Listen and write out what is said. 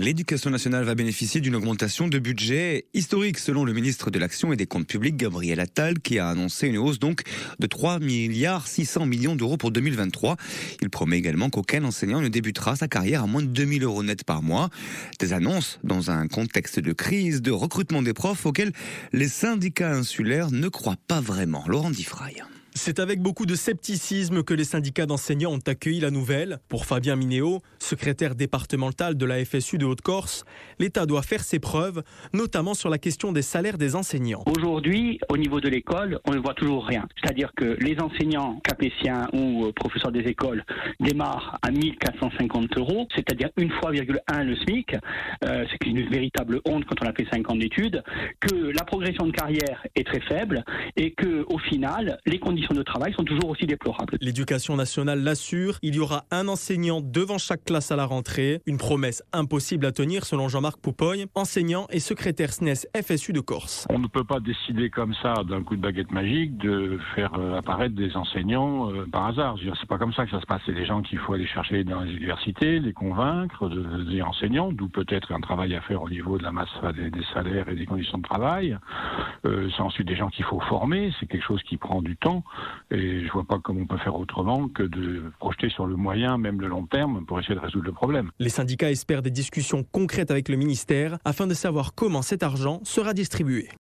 L'éducation nationale va bénéficier d'une augmentation de budget historique selon le ministre de l'Action et des Comptes publics Gabriel Attal qui a annoncé une hausse donc de 3,6 milliards d'euros pour 2023. Il promet également qu'aucun enseignant ne débutera sa carrière à moins de 2 000 euros net par mois. Des annonces dans un contexte de crise de recrutement des profs auxquels les syndicats insulaires ne croient pas vraiment. Laurent Diffraille. C'est avec beaucoup de scepticisme que les syndicats d'enseignants ont accueilli la nouvelle. Pour Fabien Minéo, secrétaire départemental de la FSU de Haute-Corse, l'État doit faire ses preuves, notamment sur la question des salaires des enseignants. Aujourd'hui, au niveau de l'école, on ne voit toujours rien. C'est-à-dire que les enseignants capétiens ou professeurs des écoles démarrent à 1 450 euros, c'est-à-dire 1,1 le SMIC. C'est une véritable honte quand on a fait 5 ans d'études, que la progression de carrière est très faible et qu'au final, les conditions de travail sont toujours aussi déplorables. L'éducation nationale l'assure, il y aura un enseignant devant chaque classe à la rentrée. Une promesse impossible à tenir selon Jean-Marc Poupoy, enseignant et secrétaire SNES FSU de Corse. On ne peut pas décider comme ça, d'un coup de baguette magique, de faire apparaître des enseignants par hasard. Je veux dire, c'est pas comme ça que ça se passe. C'est des gens qu'il faut aller chercher dans les universités, les convaincre, des enseignants, d'où peut-être un travail à faire au niveau de la masse des salaires et des conditions de travail. C'est ensuite des gens qu'il faut former. C'est quelque chose qui prend du temps. Et je vois pas comment on peut faire autrement que de projeter sur le moyen, même le long terme, pour essayer de résoudre le problème. Les syndicats espèrent des discussions concrètes avec le ministère afin de savoir comment cet argent sera distribué.